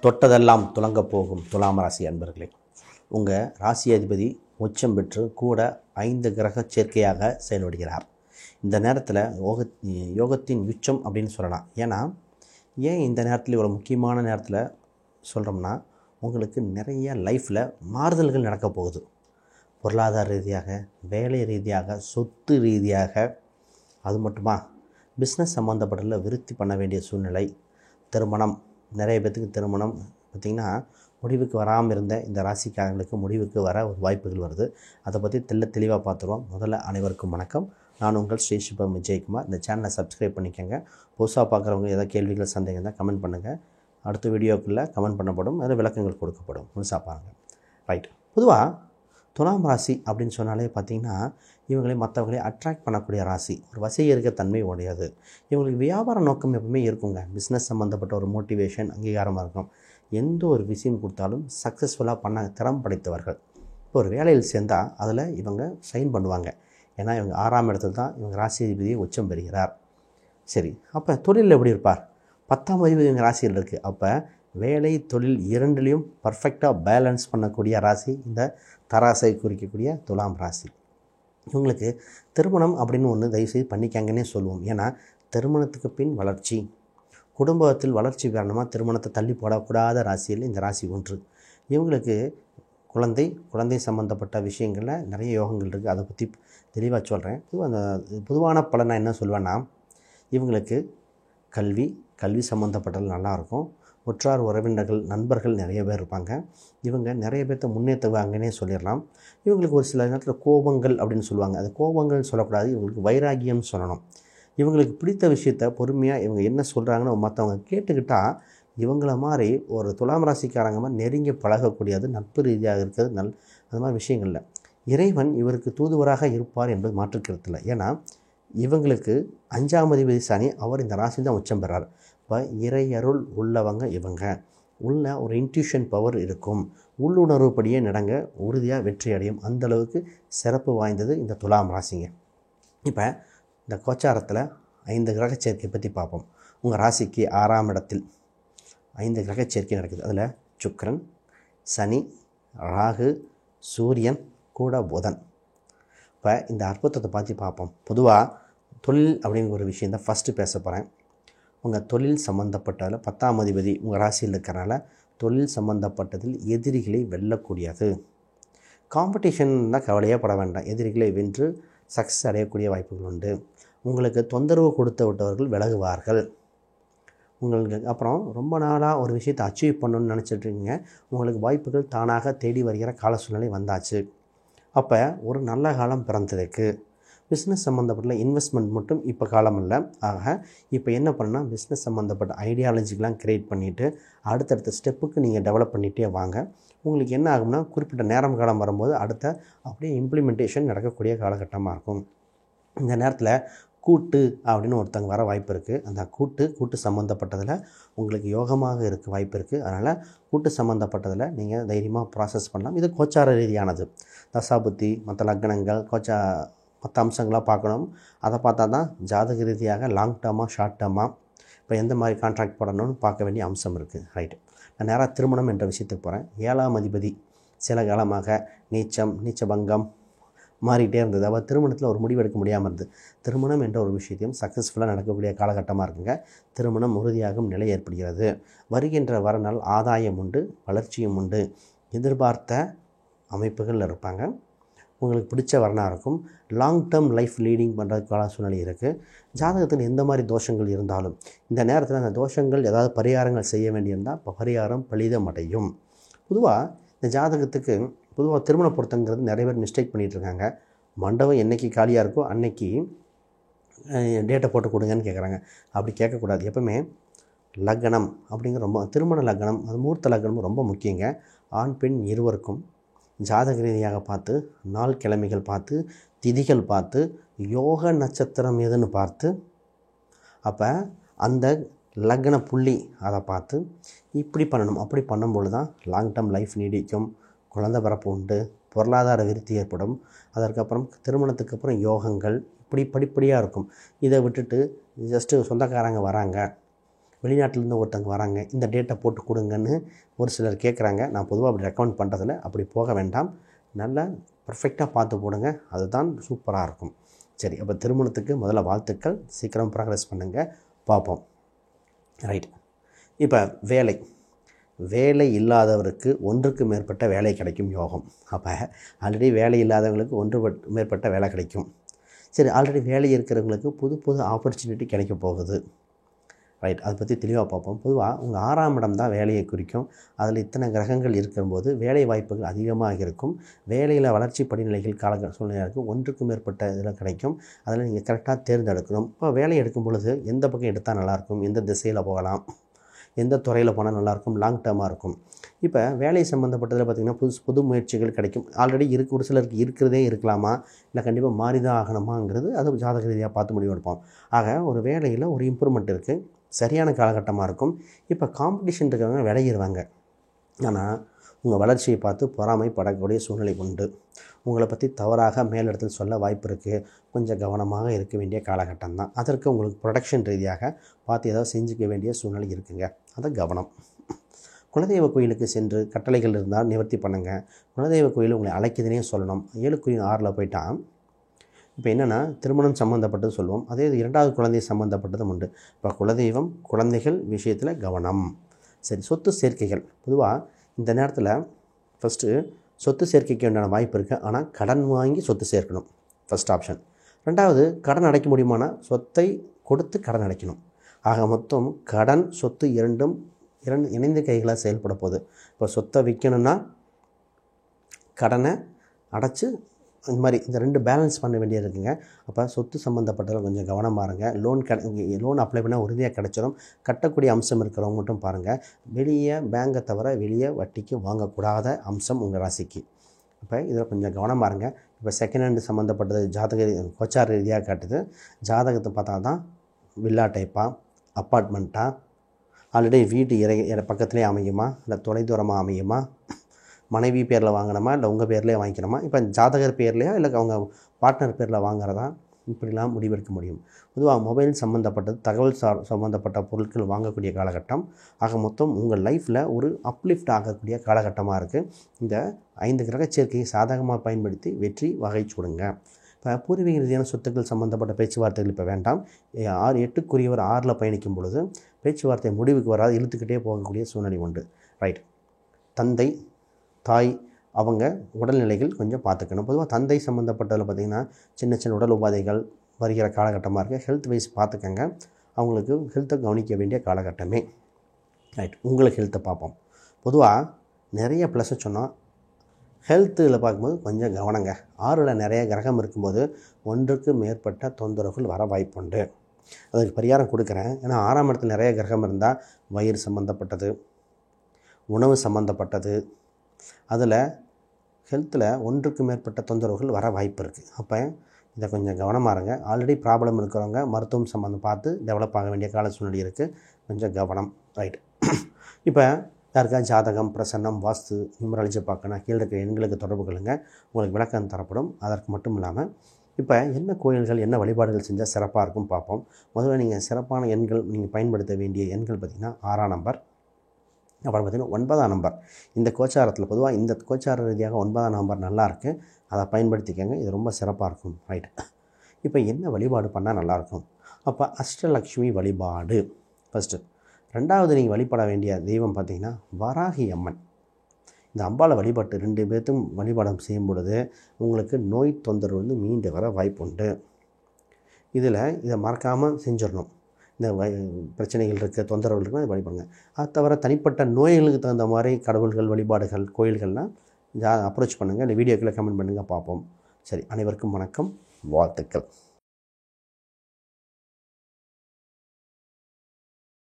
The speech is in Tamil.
தொட்டதெல்லாம் துலங்கப் போகும் துலாம் ராசி அன்பர்களே, உங்கள் ராசி அதிபதி உச்சம் பெற்று கூட 5 கிரக சேர்க்கையாக செயல்படுகிறார். இந்த நேரத்தில் யோகத்தின் உச்சம் அப்படின்னு சொல்லலாம். ஏன் இந்த நேரத்தில் இவ்வளோ முக்கியமான நேரத்தில் சொல்கிறோம்னா, உங்களுக்கு நிறைய லைஃப்பில் மாறுதல்கள் நடக்க போகுது. பொருளாதார ரீதியாக, வேலை ரீதியாக, சொத்து ரீதியாக, அது மட்டுமா பிஸ்னஸ் சம்மந்தப்பட்டதில் விருத்தி பண்ண வேண்டிய சூழ்நிலை, திருமணம், நிறைய பேர்த்துக்கு திருமணம் பார்த்திங்கன்னா முடிவுக்கு வராமல் இருந்த இந்த ராசிக்காரங்களுக்கு முடிவுக்கு வர ஒரு வாய்ப்புகள் வருது. அதை பற்றி தெளிவாக பார்த்துருவோம். முதல்ல அனைவருக்கும் வணக்கம். நான் உங்கள் ஸ்ரீ சுபம் விஜயகுமார். இந்த சேனலை சப்ஸ்கிரைப் பண்ணிக்கோங்க. புதுசாக பார்க்குறவங்க ஏதாவது கேள்விகள் சந்தேகம் தான் கமெண்ட் பண்ணுங்கள். அடுத்த வீடியோக்குள்ளே கமெண்ட் பண்ணப்படும், அதில் விளக்கங்கள் கொடுக்கப்படும். முழுசாக பாருங்கள். ரைட். பொதுவாக துலாம் ராசி அப்படின்னு சொன்னாலே பார்த்திங்கன்னா இவங்களை மற்றவங்களை அட்ராக்ட் பண்ணக்கூடிய ராசி, ஒரு வசீகரிக்க தன்மை உடையது. இவங்களுக்கு வியாபார நோக்கம் எப்பவுமே இருக்குங்க. பிஸ்னஸ் சம்மந்தப்பட்ட ஒரு மோட்டிவேஷன், அங்கீகாரமாக இருக்கும். எந்த ஒரு விஷயம் கொடுத்தாலும் சக்ஸஸ்ஃபுல்லாக பண்ண திறம் படைத்தவர்கள். இப்போ ஒரு வேலையில் சேர்ந்தால் அதில் இவங்க சைன் பண்ணுவாங்க. ஏன்னா இவங்க 6ஆம் இடத்துல தான் இவங்க ராசி அதிபதியை உச்சம் பெறுகிறார். சரி, அப்போ தொழிலில் எப்படி இருப்பார்? 10ஆம் அதிபதி இவங்க ராசியில் இருக்குது. அப்போ வேலை தொழில் இரண்டுலேயும் பர்ஃபெக்டாக பேலன்ஸ் பண்ணக்கூடிய ராசி இந்த தராசை குறிக்கக்கூடிய துலாம் ராசி. இவங்களுக்கு திருமணம் அப்படின்னு ஒன்று தயவுசெய்து பண்ணிக்காங்கன்னே சொல்லுவோம். ஏன்னா திருமணத்துக்கு பின் வளர்ச்சி, குடும்பத்தில் வளர்ச்சி காரணமாக திருமணத்தை தள்ளி போடக்கூடாத ராசியில் இந்த ராசி ஒன்று. இவங்களுக்கு குழந்தை சம்மந்தப்பட்ட விஷயங்களில் நிறைய யோகங்கள் இருக்குது. அதை பற்றி தெளிவாக சொல்கிறேன். அந்த பொதுவான பலன் நான் என்ன சொல்வேன்னா, இவங்களுக்கு கல்வி சம்மந்தப்பட்டது நல்லாயிருக்கும். உற்றார் உறவினர்கள், நண்பர்கள் நிறைய பேர் இருப்பாங்க. இவங்க நிறைய பேர்த்த முன்னேற்றுவாங்கன்னே சொல்லிடலாம். இவங்களுக்கு ஒரு சில நேரத்தில் கோபங்கள் அப்படின்னு சொல்லுவாங்க. அது கோபங்கள் சொல்லக்கூடாது, இவங்களுக்கு வைராகியம்னு சொல்லணும். இவங்களுக்கு பிடித்த விஷயத்த பொறுமையாக இவங்க என்ன சொல்கிறாங்கன்னு மற்றவங்க கேட்டுக்கிட்டால் இவங்கள மாதிரி ஒரு துலாம் ராசிக்காரங்க மாதிரி நெருங்கி பழகக்கூடியது, நட்பு ரீதியாக இருக்கிறது, அது மாதிரி விஷயங்களில் இறைவன் இவருக்கு தூதுவராக இருப்பார் என்பது மாற்றுக்கிறதில்லை. ஏன்னா இவங்களுக்கு 5ஆம் அதிபதி சனி, அவர் இந்த ராசி தான் உச்சம் பெறார். இப்போ இறையருள் உள்ளவங்க இவங்க. உள்ள ஒரு இன்ட்யூஷன் பவர் இருக்கும். உள்ளுணர்வுப்படியே நடங்க, உறுதியாக வெற்றி அடையும். அந்தளவுக்கு சிறப்பு வாய்ந்தது இந்த துலாம் ராசிங்க. இப்போ இந்த கோச்சாரத்தில் 5 கிரக சேர்க்கை பற்றி பார்ப்போம். உங்கள் ராசிக்கு 6ஆம் இடத்தில் 5 கிரக சேர்க்கை நடக்குது. அதில் சுக்கிரன், சனி, ராகு, சூரியன் கூட புதன். இப்போ இந்த அற்புதத்தை பற்றி பார்ப்போம். பொதுவாக தொழில் அப்படிங்கிற ஒரு விஷயம் தான் ஃபஸ்ட்டு பேச போகிறேன். உங்கள் தொழில் சம்மந்தப்பட்டதில் 10ஆம் அதிபதி உங்கள் ராசியில் இருக்கிறனால தொழில் சம்மந்தப்பட்டதில் எதிரிகளை வெல்லக்கூடியது. காம்படிஷன் தான் கவலையே பட வேண்டாம். எதிரிகளை வென்று சக்ஸஸ் அடையக்கூடிய வாய்ப்புகள் உண்டு. உங்களுக்கு தொந்தரவு கொடுத்து விட்டவர்கள் விலகுவார்கள். உங்களுக்கு அப்புறம் ரொம்ப நாளாக ஒரு விஷயத்தை அச்சீவ் பண்ணணும்னு நினச்சிட்ருக்கீங்க. உங்களுக்கு வாய்ப்புகள் தானாக தேடி வருகிற கால சூழ்நிலை வந்தாச்சு. அப்போ ஒரு நல்ல காலம் பிறந்திருக்கு. பிஸ்னஸ் சம்மந்தப்பட்ட இன்வெஸ்ட்மெண்ட் மட்டும் இப்போ காலம் இல்லை. ஆக இப்போ என்ன பண்ணால் பிஸ்னஸ் சம்மந்தப்பட்ட ஐடியாலஜிக்கெலாம் க்ரியேட் பண்ணிவிட்டு அடுத்தடுத்த ஸ்டெப்புக்கு நீங்கள் டெவலப் பண்ணிகிட்டே வாங்க. உங்களுக்கு என்ன ஆகும்னா, குறிப்பிட்ட நேரம் காலம் வரும்போது அடுத்த அப்படியே இம்ப்ளிமெண்டேஷன் நடக்கக்கூடிய காலகட்டமாக இருக்கும். இந்த நேரத்தில் கூட்டு அப்படின்னு ஒருத்தங்க வர வாய்ப்பு இருக்குது. அந்த கூட்டு சம்மந்தப்பட்டதில் உங்களுக்கு யோகமாக இருக்க வாய்ப்பு இருக்குது. அதனால் கூட்டு சம்மந்தப்பட்டதில் நீங்கள் தைரியமாக ப்ராசஸ் பண்ணலாம். இது கோச்சார ரீதியானது. தசாபுத்தி, மற்ற லக்னங்கள், மற்ற அம்சங்களாக பார்க்கணும். அதை பார்த்தா தான் ஜாதக ரீதியாக லாங் டேர்மாக, ஷார்ட் டேர்மாக இப்போ எந்த மாதிரி கான்ட்ராக்ட் போடணும்னு பார்க்க வேண்டிய அம்சம் இருக்குது. ரைட்டு. நான் நேராக திருமணம் என்ற விஷயத்துக்கு போகிறேன். 7ஆம் அதிபதி சில காலமாக நீச்சபங்கம் மாறிக்கிட்டே இருந்தது. அவர் திருமணத்தில் ஒரு முடிவு எடுக்க முடியாமல் இருந்தது. திருமணம் என்ற ஒரு விஷயத்தையும் சக்ஸஸ்ஃபுல்லாக நடக்கக்கூடிய காலகட்டமாக இருக்குங்க. திருமணம் உறுதியாகும் நிலை ஏற்படுகிறது. வருகின்ற வரநாள் ஆதாயம் உண்டு, வளர்ச்சியும் உண்டு. எதிர்பார்த்த அமைப்புகளில் இருப்பாங்க. உங்களுக்கு பிடிச்ச வரனாக இருக்கும். லாங் டேர்ம் லைஃப் லீடிங் பண்ணுறதுக்கான சூழ்நிலை இருக்குது. ஜாதகத்தில் எந்த மாதிரி தோஷங்கள் இருந்தாலும் இந்த நேரத்தில் அந்த தோஷங்கள் ஏதாவது பரிகாரங்கள் செய்ய வேண்டியிருந்தால் இப்போ பரிகாரம் பலிதமடையும். பொதுவாக இந்த ஜாதகத்துக்கு திருமண பொருத்தங்கிறது நிறைய பேர் மிஸ்டேக் பண்ணிகிட்ருக்காங்க. மண்டபம் என்றைக்கு காலியாக இருக்கோ அன்னைக்கு டேட்டை போட்டு கொடுங்கன்னு கேட்குறாங்க. அப்படி கேட்கக்கூடாது. எப்பவுமே லக்னம் அப்படிங்கிற திருமண லக்னம், அது முகூர்த்த லக்னம் ரொம்ப முக்கியங்க. ஆண் பெண் இருவருக்கும் ஜாதக ரீதியாக பார்த்து, நாள் கிழமைகள் பார்த்து, திதிகள் பார்த்து, யோக நட்சத்திரம் எதுன்னு பார்த்து, அப்போ அந்த லக்ன புள்ளி அதை பார்த்து இப்படி பண்ணணும். அப்படி பண்ணும்பொழுது தான் லாங் டேர்ம் லைஃப் நீடிக்கும், குழந்தை பிறப்பு உண்டு, பொருளாதார விருத்தி ஏற்படும். அதற்கப்புறம் திருமணத்துக்கு அப்புறம் யோகங்கள் இப்படி படிப்படியாக இருக்கும். இதை விட்டுட்டு ஜஸ்ட்டு சொந்தக்காரங்க வராங்க, வெளிநாட்டிலேருந்து ஒருத்தவங்க வராங்க, இந்த டேட்டை போட்டு கொடுங்கன்னு ஒரு சிலர் கேட்குறாங்க. நான் பொதுவாக அப்படி ரெக்கமெண்ட் பண்ணுறதில்ல. அப்படி போக வேண்டாம். நல்லா பர்ஃபெக்டாக பார்த்து போடுங்க. அதுதான் சூப்பராக இருக்கும். சரி, அப்போ திருமணத்துக்கு முதல்ல வாழ்த்துக்கள். சீக்கிரம் ப்ராக்ரஸ் பண்ணுங்கள், பார்ப்போம். ரைட். இப்போ வேலை இல்லாதவருக்கு ஒன்றுக்கு மேற்பட்ட வேலை கிடைக்கும் யோகம். அப்போ ஆல்ரெடி வேலை இல்லாதவங்களுக்கு ஒன்று மேற்பட்ட வேலை கிடைக்கும். சரி, ஆல்ரெடி வேலை இருக்கிறவங்களுக்கு புது ஆப்பர்ச்சுனிட்டி கிடைக்க போகுது. ரைட், அதை பற்றி தெளிவாக பார்ப்போம். பொதுவாக உங்கள் 6ஆம் இடம் தான் வேலையை குறிக்கும். அதில் இத்தனை கிரகங்கள் இருக்கும்போது வேலை வாய்ப்புகள் அதிகமாக இருக்கும். வேலையில் வளர்ச்சி படிநிலைகள் சூழ்நிலையாக இருக்கும். ஒன்றுக்கு மேற்பட்ட இதில் கிடைக்கும். அதில் நீங்கள் கரெக்டாக தேர்ந்தெடுக்கணும். இப்போ வேலை எடுக்கும் பொழுது எந்த பக்கம் எடுத்தால் நல்லாயிருக்கும், எந்த திசையில் போகலாம், எந்த துறையில் போனால் நல்லாயிருக்கும், லாங் டேர்மாக இருக்கும். இப்போ வேலை சம்மந்தப்பட்டதில் பார்த்திங்கன்னா புது முயற்சிகள் கிடைக்கும். ஆல்ரெடி ஒரு சிலருக்கு இருக்கிறதே இருக்கலாமா, இல்லை கண்டிப்பாக மாறி தான் ஆகணுமாங்கிறது அது ஜாதக ரீதியாக பார்த்து முடிவு எடுப்போம். ஆக ஒரு வேலையில் ஒரு இம்ப்ரூவ்மெண்ட் இருக்குது, சரியான காலகட்டமாக இருக்கும். இப்போ காம்படிஷன் இருக்கிறவங்க விளையிடுவாங்க. ஆனால் உங்கள் வளர்ச்சியை பார்த்து பொறாமைப்படக்கூடிய சூழ்நிலை உண்டு. உங்களை பற்றி தவறாக மேலிடத்தில் சொல்ல வாய்ப்பு இருக்குது. கொஞ்சம் கவனமாக இருக்க வேண்டிய காலகட்டம் தான். அதற்கு உங்களுக்கு ப்ரொடக்ஷன் ரீதியாக பார்த்து ஏதாவது செஞ்சுக்க வேண்டிய சூழ்நிலை இருக்குங்க. அதை கவனம். குலதெய்வ கோயிலுக்கு சென்று கட்டளைகள் இருந்தால் நிவர்த்தி பண்ணுங்கள். குலதெய்வ கோயில் உங்களை அழைக்குதுன்னே சொல்லணும். 7-6 போயிட்டால் இப்போ என்னென்னா திருமணம் சம்மந்தப்பட்டது சொல்லுவோம். அதே 2வது குழந்தை சம்மந்தப்பட்டதும் உண்டு. இப்போ குலதெய்வம், குழந்தைகள் விஷயத்தில் கவனம். சரி, சொத்து சேர்க்கைகள். பொதுவாக இந்த நேரத்தில் ஃபஸ்ட்டு சொத்து சேர்க்கைக்கு வேண்டிய வாய்ப்பு இருக்குது. ஆனால் கடன் வாங்கி சொத்து சேர்க்கணும், ஃபஸ்ட் ஆப்ஷன். 2வது கடன் அடைக்க முடியுமானா சொத்தை கொடுத்து கடன் அடைக்கணும். ஆக மொத்தம் கடன், சொத்து இரண்டு இணைந்த கைகளாக செயல்பட போகுது. இப்போ சொத்தை விற்கணும்னா கடனை அடைச்சி இந்த மாதிரி இந்த 2 பேலன்ஸ் பண்ண வேண்டியது இருக்குங்க. அப்போ சொத்து சம்மந்தப்பட்டதில் கொஞ்சம் கவனமாக இருங்க. லோன் அப்ளை பண்ணால் உறுதியாக கிடச்சிடும். கட்டக்கூடிய அம்சம் இருக்கிறவங்க மட்டும் பாருங்கள். வெளியே பேங்கை தவிர வெளியே வட்டிக்கு வாங்கக்கூடாத அம்சம் உங்கள் ராசிக்கு. அப்போ இதில் கொஞ்சம் கவனமாக இருங்க. இப்போ செகண்ட் ஹேண்டு சம்மந்தப்பட்டது ஜாதக கோச்சார ரீதியாக காட்டுது. ஜாதகத்தை பார்த்தா தான் வில்லா டைப்பாக, அப்பார்ட்மெண்ட்டாக, ஆல்ரெடி வீட்டு பக்கத்துலேயே அமையுமா, இல்லை தொலைதூரமாக அமையுமா, மனைவி பேரில் வாங்கணுமா, இல்லை உங்கள் பேர்லேயே வாங்கிக்கணுமா, இப்போ ஜாதகர் பேர்லையா இல்லை அவங்க பார்ட்னர் பேரில் வாங்குறதா, இப்படிலாம் முடிவெடுக்க முடியும். பொதுவாக மொபைல் சம்மந்தப்பட்டது, தகவல் சம்மந்தப்பட்ட பொருட்கள் வாங்கக்கூடிய காலகட்டம். ஆக மொத்தம் உங்கள் லைஃப்பில் ஒரு அப்லிஃப்ட் ஆகக்கூடிய காலகட்டமாக இருக்குது. இந்த 5 கிரக சேர்க்கையை சாதகமாக பயன்படுத்தி வெற்றி வகை சூடுங்க. இப்போ பூர்வீக ரீதியான சொத்துக்கள் சம்மந்தப்பட்ட பேச்சுவார்த்தைகள் இப்போ வேண்டாம். 8க்குரியவர் 6ல் பயணிக்கும் பொழுது பேச்சுவார்த்தை முடிவுக்கு வராது, இழுத்துக்கிட்டே போகக்கூடிய சூழ்நிலை உண்டு. ரைட். தந்தை, தாய் அவங்க உடல்நிலைகள் கொஞ்சம் பார்த்துக்கணும். பொதுவாக தந்தை சம்மந்தப்பட்டதில் பார்த்திங்கன்னா சின்ன உடல் உபாதைகள் வருகிற காலகட்டமாக இருக்குது. ஹெல்த் வைஸ் பார்த்துக்கங்க. அவங்களுக்கு ஹெல்த்தை கவனிக்க வேண்டிய காலகட்டமே. ரைட். உங்களுக்கு ஹெல்த்தை பார்ப்போம். பொதுவாக நிறைய ப்ளஸ்ஸை சொன்னால் ஹெல்த்தில் பார்க்கும்போது கொஞ்சம் கவனங்க. 6ல் நிறைய கிரகம் இருக்கும்போது ஒன்றுக்கு மேற்பட்ட தொந்தரவுகள் வர வாய்ப்புண்டு. அதுக்கு பரிகாரம் கொடுக்குறேன். ஏன்னா 6ஆம் இடத்துல நிறைய கிரகம் இருந்தால் வயிறு சம்மந்தப்பட்டது, உணவு சம்மந்தப்பட்டது, அதில் ஹெல்த்தில் ஒன்றுக்கு மேற்பட்ட தொந்தரவுகள் வர வாய்ப்பு இருக்குது. அப்போ இதை கொஞ்சம் கவனமாக இருங்க. ஆல்ரெடி ப்ராப்ளம் இருக்கிறவங்க மருத்துவம் சம்மந்தம் பார்த்து டெவலப் ஆக வேண்டிய கால சூழ்நிலை இருக்குது. கொஞ்சம் கவனம். ரைட். இப்போ யாருக்கா ஜாதகம், பிரசன்னம், வாஸ்து, நியூமராலஜி பார்க்கணும், கீழே இருக்கிற எண்களுக்கு தொடர்பு கொள்ளுங்க. உங்களுக்கு விளக்கம் தரப்படும். அதற்கு மட்டும் இல்லாமல் இப்போ என்ன கோயில்கள், என்ன வழிபாடுகள் செஞ்சால் சிறப்பாக இருக்கும் பார்ப்போம். முதல்ல நீங்கள் சிறப்பான எண்கள் நீங்கள் பயன்படுத்த வேண்டிய எண்கள் பார்த்திங்கன்னா 6ஆம் நம்பர், அப்புறம் பார்த்திங்கன்னா 9ஆம் நம்பர். இந்த கோச்சாரத்தில் பொதுவாக இந்த கோச்சார ரீதியாக 9ஆம் நம்பர் நல்லாயிருக்கு. அதை பயன்படுத்திக்கங்க. இது ரொம்ப சிறப்பாக இருக்கும். ரைட். இப்போ என்ன வழிபாடு பண்ணால் நல்லாயிருக்கும்? அப்போ அஷ்டலக்ஷ்மி வழிபாடு ஃபஸ்ட்டு. 2வது நீங்கள் வழிபட வேண்டிய தெய்வம் பார்த்திங்கன்னா வராகி அம்மன். இந்த அம்பாளை வழிபாட்டு 2 பேர்த்தும் வழிபாடம் செய்யும் பொழுது உங்களுக்கு நோய் தொந்தரவு மீண்டு வர வாய்ப்புண்டு. இதை மறக்காமல் செஞ்சிடணும். இந்த பிரச்சனைகள் இருக்குது, தொந்தரவுகள் இருக்குது, அதை வழிபடுங்க. அது தவிர தனிப்பட்ட நோய்களுக்கு தகுந்த மாதிரி கடவுள்கள், வழிபாடுகள், கோயில்கள்லாம் அப்ரோச் பண்ணுங்கள். இந்த வீடியோக்களை கமெண்ட் பண்ணுங்கள், பார்ப்போம். சரி, அனைவருக்கும் வணக்கம், வாழ்த்துக்கள்.